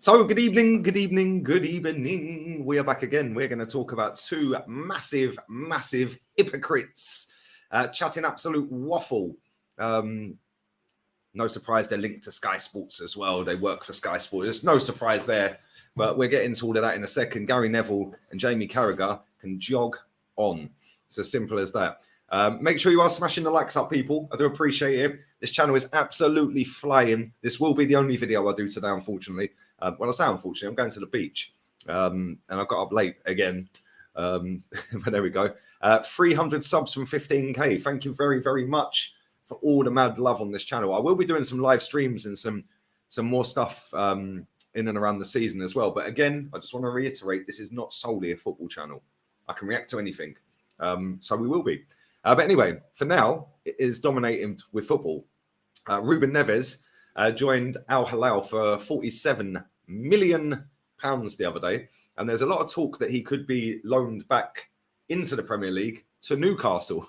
So, good evening, good evening, good evening. We are back again. We're going to talk about two massive hypocrites chatting absolute waffle. No surprise they're linked to Sky Sports as well. They work for Sky Sports. There's no surprise there, but we're getting to all of that in a second. Gary Neville and Jamie Carragher can jog on. It's as simple as that. Make sure you are smashing the likes up, people. I do appreciate it. This channel is absolutely flying. This will be the only video I do today, unfortunately. Well, I say unfortunately, I'm going to the beach. And I got up late again. But there we go. 300 subs from 15K. Thank you very, very much for all the mad love on this channel. I will be doing some live streams and some more stuff in and around the season as well. But again, I just want to reiterate, this is not solely a football channel. I can react to anything. So we will be. But anyway, for now, it is dominating with football. Ruben Neves joined Al Hilal for £47 million the other day. And there's a lot of talk that he could be loaned back into the Premier League to Newcastle,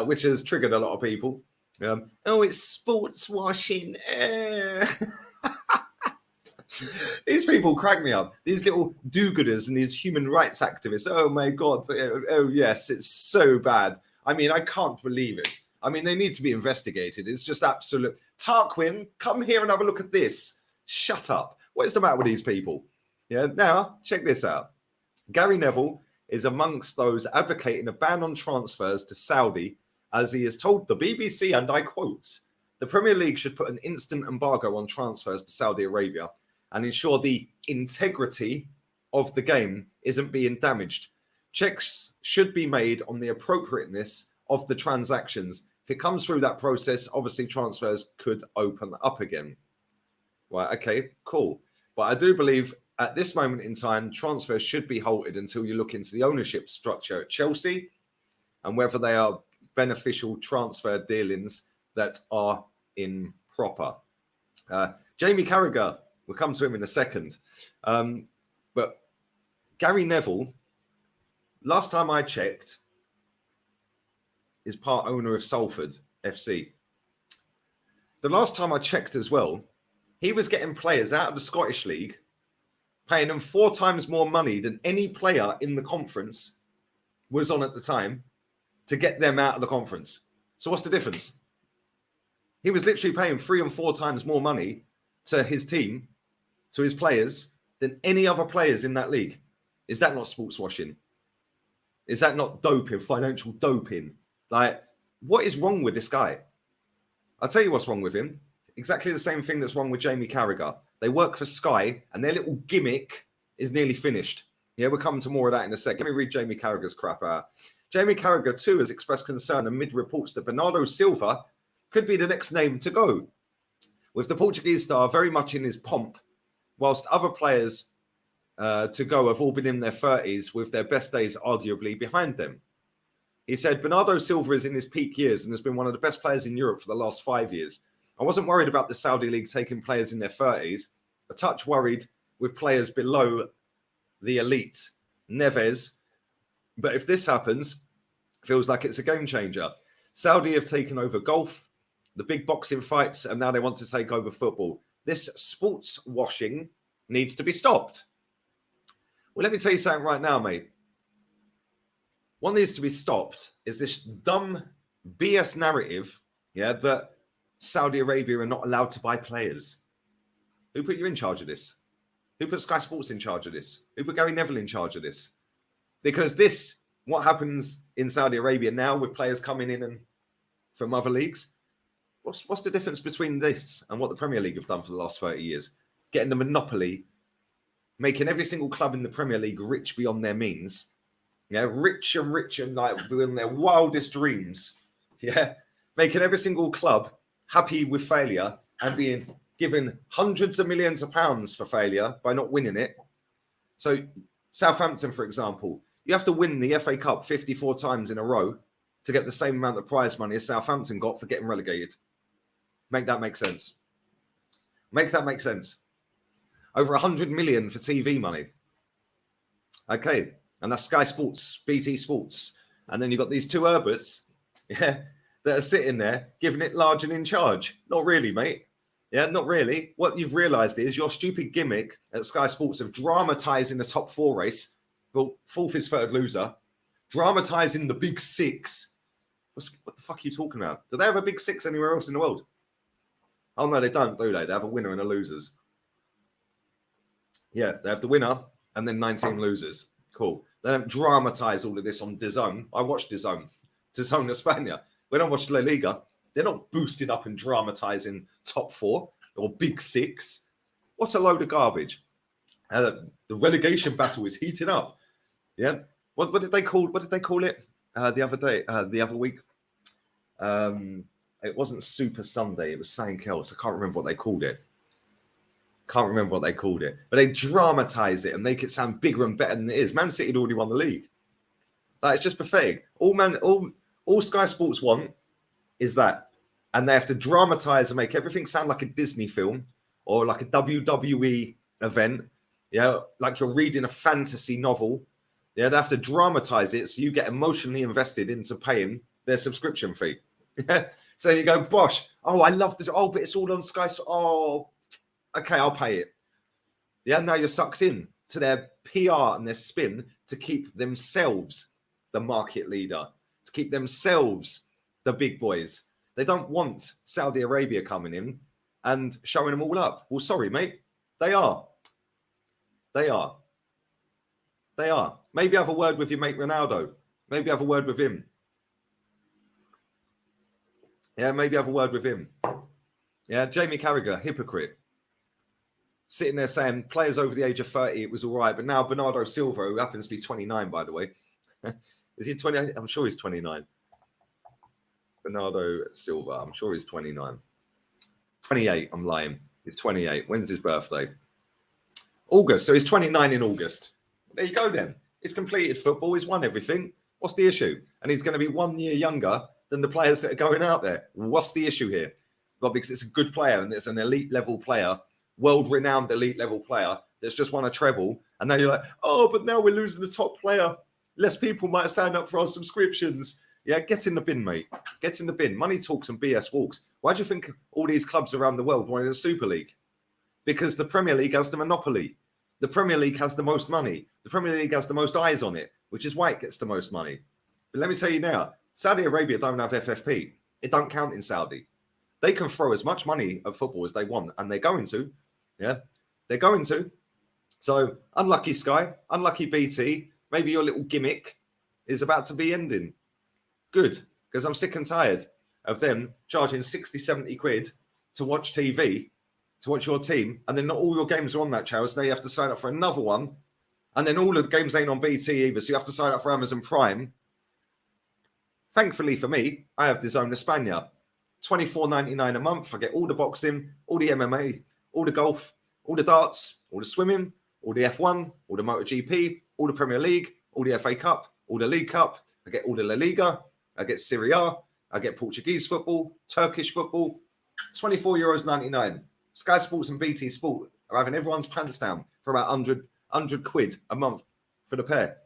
which has triggered a lot of people. Oh, it's sports washing. These people crack me up. These little do-gooders and these human rights activists. Oh, my God. Oh, yes, it's so bad. I mean, I can't believe it. I mean, they need to be investigated. It's just absolute. Tarquin, come here and have a look at this. Shut up. What is the matter with these people? Yeah. Now, check this out. Gary Neville is amongst those advocating a ban on transfers to Saudi, as he has told the BBC, and I quote, the Premier League should put an instant embargo on transfers to Saudi Arabia and ensure the integrity of the game isn't being damaged. Checks should be made on the appropriateness of the transactions. If it comes through that process, obviously transfers could open up again. Right, okay, cool. But I do believe at this moment in time, transfers should be halted until you look into the ownership structure at Chelsea and whether they are beneficial transfer dealings that are improper. Jamie Carragher, we'll come to him in a second. But Gary Neville, last time I checked, is part owner of Salford FC. The last time I checked as well, he was getting players out of the Scottish League, paying them 4 times more money than any player in the conference was on at the time to get them out of the conference. So what's the difference? He was literally paying 3 and 4 times more money to his team, to his players, than any other players in that league. Is that not sports washing? Is that not doping, financial doping? Like, what is wrong with this guy? I'll tell you what's wrong with him. Exactly the same thing that's wrong with Jamie Carragher. They work for Sky, and their little gimmick is nearly finished. Yeah, we'll come to more of that in a sec. Let me read Jamie Carragher's crap out. Jamie Carragher, too, has expressed concern amid reports that Bernardo Silva could be the next name to go, with the Portuguese star very much in his pomp, whilst other players to go have all been in their 30s, with their best days arguably behind them. He said, Bernardo Silva is in his peak years and has been one of the best players in Europe for the last 5 years. I wasn't worried about the Saudi League taking players in their 30s, a touch worried with players below the elite, Neves. But if this happens, feels like it's a game changer. Saudi have taken over golf, the big boxing fights, and now they want to take over football. This sports washing needs to be stopped. Well, let me tell you something right now, mate. What needs to be stopped is this dumb BS narrative, that Saudi Arabia are not allowed to buy players. Who put you in charge of this? Who put Sky Sports in charge of this? Who put Gary Neville in charge of this? Because what happens in Saudi Arabia now with players coming in and from other leagues, what's the difference between this and what the Premier League have done for the last 30 years? Getting the monopoly, making every single club in the Premier League rich beyond their means. Rich and like beyond their wildest dreams. Making every single club happy with failure and being given hundreds of millions of pounds for failure by not winning it. So Southampton, for example, you have to win the FA Cup 54 times in a row to get the same amount of prize money as Southampton got for getting relegated. Make that make sense. Make that make sense. Over 100 million for TV money. Okay. And that's Sky Sports, BT Sports. And then you've got these two Herberts, that are sitting there giving it large and in charge. Not really, mate. Yeah, not really. What you've realised is your stupid gimmick at Sky Sports of dramatising the top 4 race. Well, 4th is 3rd loser. Dramatising the big 6. What the fuck are you talking about? Do they have a big 6 anywhere else in the world? Oh, no, they don't, do they? They have a winner and a losers. Yeah, they have the winner and then 19 losers. Cool. They don't dramatise all of this on DAZN. I watched DAZN España. When I watched La Liga, they're not boosted up and dramatising top 4 or big 6. What a load of garbage. The relegation battle is heating up. Yeah. What did they call it the other week? It wasn't Super Sunday. It was something else. I can't remember what they called it. But they dramatise it and make it sound bigger and better than it is. Man City had already won the league. Like, it's just pathetic. All Sky Sports want is that. And they have to dramatise and make everything sound like a Disney film or like a WWE event. Yeah, like you're reading a fantasy novel. Yeah, they have to dramatise it so you get emotionally invested into paying their subscription fee. So you go, Bosh, oh, I love but it's all on Sky. Oh, okay, I'll pay it. Yeah, now you're sucked in to their PR and their spin to keep themselves the market leader, to keep themselves the big boys. They don't want Saudi Arabia coming in and showing them all up. Well, sorry, mate. They are. Maybe have a word with your mate Ronaldo. Maybe have a word with him. Yeah, maybe have a word with him. Yeah, Jamie Carragher, hypocrite. Sitting there saying players over the age of 30, it was all right. But now Bernardo Silva, who happens to be 29, by the way. Is he 28? I'm sure he's 29. Bernardo Silva, I'm sure he's 29. 28, I'm lying. He's 28. When's his birthday? August. So he's 29 in August. There you go then. He's completed football. He's won everything. What's the issue? And he's going to be 1 year younger than the players that are going out there. What's the issue here? Well, because it's a good player and it's an elite level player, world-renowned elite level player that's just won a treble. And then you're like, oh, but now we're losing the top player. Less people might sign up for our subscriptions. Yeah, get in the bin, mate. Get in the bin. Money talks and BS walks. Why do you think all these clubs around the world wanted a Super League? Because the Premier League has the monopoly. The Premier League has the most money. The Premier League has the most eyes on it, which is why it gets the most money. But let me tell you now, Saudi Arabia don't have FFP. It don't count in Saudi. They can throw as much money at football as they want, and they're going to. Yeah, they're going to. So unlucky Sky, unlucky BT, maybe your little gimmick is about to be ending. Good, because I'm sick and tired of them charging 60, 70 quid to watch TV, to watch your team, and then not all your games are on that channel, so now you have to sign up for another one, and then all of the games ain't on BT either, so you have to sign up for Amazon Prime. Thankfully for me, I have DAZN España. $24.99 a month. I get all the boxing, all the MMA, all the golf, all the darts, all the swimming, all the F1, all the MotoGP, all the Premier League, all the FA Cup, all the League Cup. I get all the La Liga. I get Serie A. I get Portuguese football, Turkish football. €24.99. Sky Sports and BT Sport are having everyone's pants down for about 100 quid a month for the pair.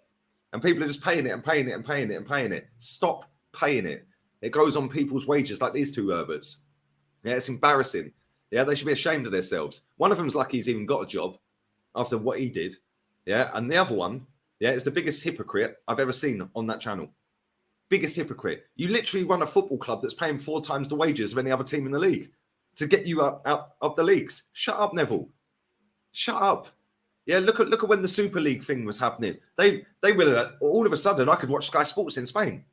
And people are just paying it and paying it and paying it and paying it. Stop paying it. It goes on people's wages like these two Herberts. Yeah, it's embarrassing. Yeah, they should be ashamed of themselves. One of them's lucky he's even got a job after what he did. Yeah, and the other one, yeah, is the biggest hypocrite I've ever seen on that channel. Biggest hypocrite. You literally run a football club that's paying 4 times the wages of any other team in the league to get you up the leagues. Shut up, Neville. Shut up. Yeah, look at when the Super League thing was happening. They will all of a sudden I could watch Sky Sports in Spain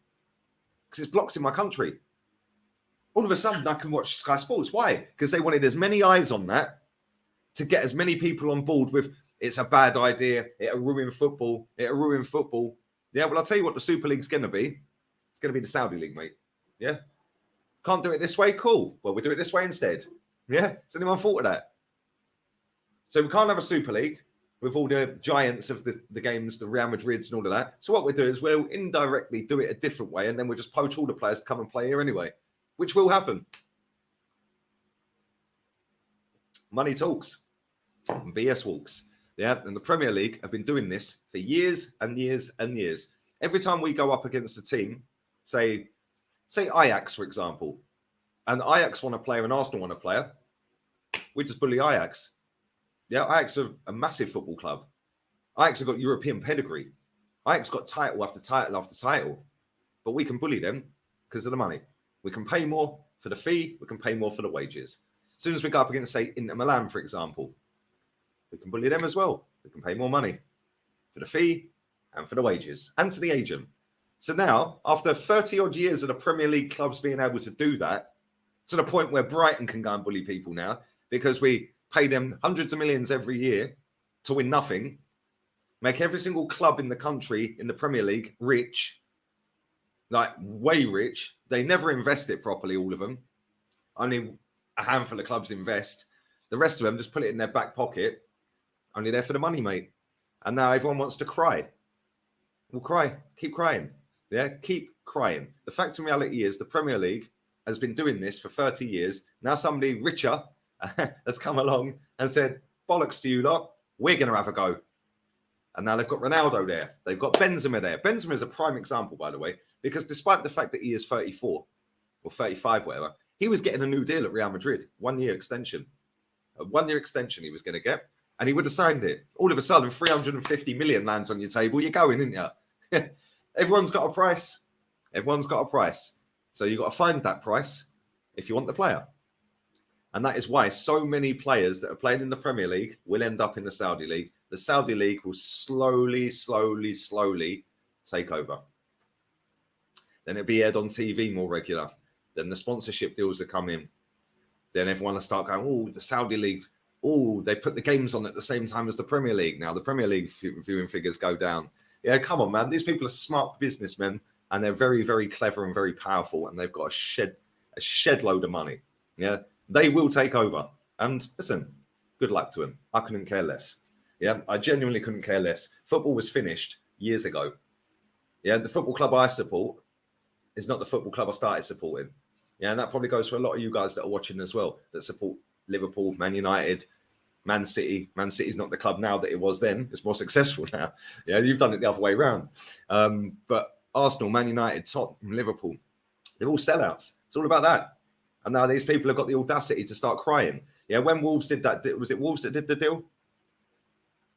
because it's blocks in my country. All of a sudden I can watch Sky Sports. Why? Because they wanted as many eyes on that to get as many people on board with it's a bad idea. It'll ruin football. It'll ruin football. Yeah, well, I'll tell you what the Super League's going to be. It's going to be the Saudi League, mate. Yeah. Can't do it this way? Cool. Well, we'll do it this way instead. Yeah. Has anyone thought of that? So we can't have a Super League with all the giants of the games, the Real Madrids and all of that. So what we'll do is we'll indirectly do it a different way, and then we'll just poach all the players to come and play here anyway, which will happen. Money talks and BS walks. Yeah, and the Premier League have been doing this for years and years and years. Every time we go up against a team, say Ajax, for example, and Ajax want a player and Arsenal want a player, We just bully Ajax. Yeah, Ajax are a massive football club. Ajax have got European pedigree. Ajax got title after title after title. But we can bully them because of the money. We can pay more for the fee. We can pay more for the wages. As soon as we go up against, say, Inter Milan, for example, we can bully them as well. We can pay more money for the fee and for the wages and to the agent. So now, after 30 odd years of the Premier League clubs being able to do that, to the point where Brighton can go and bully people now because we pay them hundreds of millions every year to win nothing, make every single club in the country in the Premier League rich, like way rich. They never invest it properly, all of them. Only a handful of clubs invest. The rest of them just put it in their back pocket, only there for the money, mate. And now everyone wants to cry. Well, cry. Keep crying. Yeah, keep crying. The fact and reality is the Premier League has been doing this for 30 years. Now somebody richer has come along and said, bollocks to you lot, we're going to have a go. And now they've got Ronaldo there. They've got Benzema there. Benzema is a prime example, by the way, because despite the fact that he is 34 or 35, whatever, he was getting a new deal at Real Madrid, 1 year extension. A 1 year extension he was going to get, and he would have signed it. All of a sudden, 350 million lands on your table. You're going, isn't you? Everyone's got a price. Everyone's got a price. So you've got to find that price if you want the player. And that is why so many players that are playing in the Premier League will end up in the Saudi League. The Saudi League will slowly take over. Then it'll be aired on TV more regular. Then the sponsorship deals will come in. Then everyone will start going, oh, the Saudi League, oh, they put the games on at the same time as the Premier League. Now the Premier League viewing figures go down. Yeah, come on, man. These people are smart businessmen, and they're very, very clever and very powerful, and they've got a shed load of money. Yeah, they will take over. And listen, good luck to them. I couldn't care less. Yeah, I genuinely couldn't care less. Football was finished years ago. Yeah, the football club I support is not the football club I started supporting. Yeah, and that probably goes for a lot of you guys that are watching as well, that support Liverpool, Man United, Man City. Man City's not the club now that it was then. It's more successful now. Yeah, you've done it the other way around. But Arsenal, Man United, Tottenham, Liverpool, they're all sellouts. It's all about that. And now these people have got the audacity to start crying. Yeah, when Wolves did that, was it Wolves that did the deal?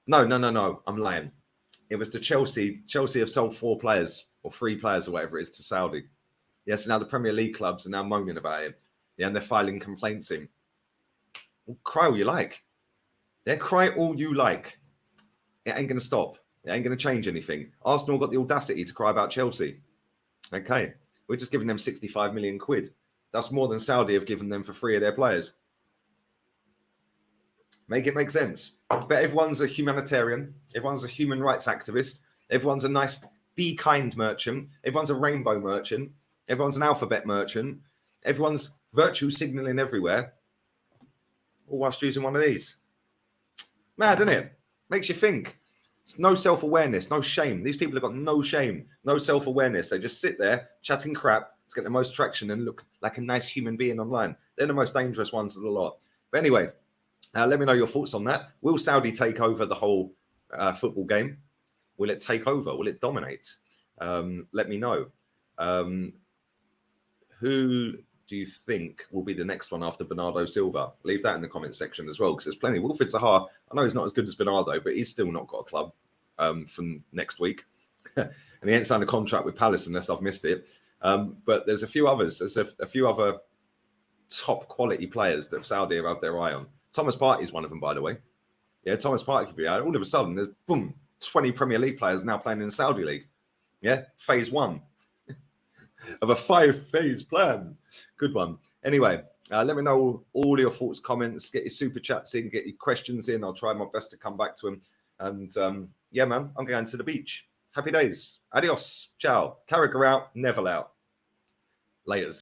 No. I'm lying. It was to Chelsea. Chelsea have sold 4 players or 3 players or whatever it is to Saudi. Yes, now the Premier League clubs are now moaning about it. Yeah, and they're filing complaints in. Well, cry all you like. Yeah, cry all you like. It ain't going to stop. It ain't going to change anything. Arsenal got the audacity to cry about Chelsea. Okay, we're just giving them 65 million quid. That's more than Saudi have given them for 3 of their players. Make it make sense. But everyone's a humanitarian. Everyone's a human rights activist. Everyone's a nice, be kind merchant. Everyone's a rainbow merchant. Everyone's an alphabet merchant. Everyone's virtue signaling everywhere. All whilst using one of these. Mad, isn't it? Makes you think. It's no self-awareness, no shame. These people have got no shame, no self-awareness. They just sit there chatting crap to get the most traction and look like a nice human being online. They're the most dangerous ones of the lot. But anyway, let me know your thoughts on that. Will Saudi take over the whole football game? Will it take over? Will it dominate? Let me know. Who do you think will be the next one after Bernardo Silva? Leave that in the comment section as well, because there's plenty. Wilfried Zaha, I know he's not as good as Bernardo, but he's still not got a club from next week. And he ain't signed a contract with Palace unless I've missed it. But there's a few others. There's a few other top quality players that Saudi have their eye on. Thomas Partey is one of them, by the way. Yeah, Thomas Partey could be out. All of a sudden, there's, boom, 20 Premier League players now playing in the Saudi League. Yeah, phase 1 of a 5-phase plan. Good one. Anyway, let me know all your thoughts, comments, get your super chats in, get your questions in. I'll try my best to come back to them. And yeah, man, I'm going to the beach. Happy days. Adios. Ciao. Carragher out. Neville out. Laters.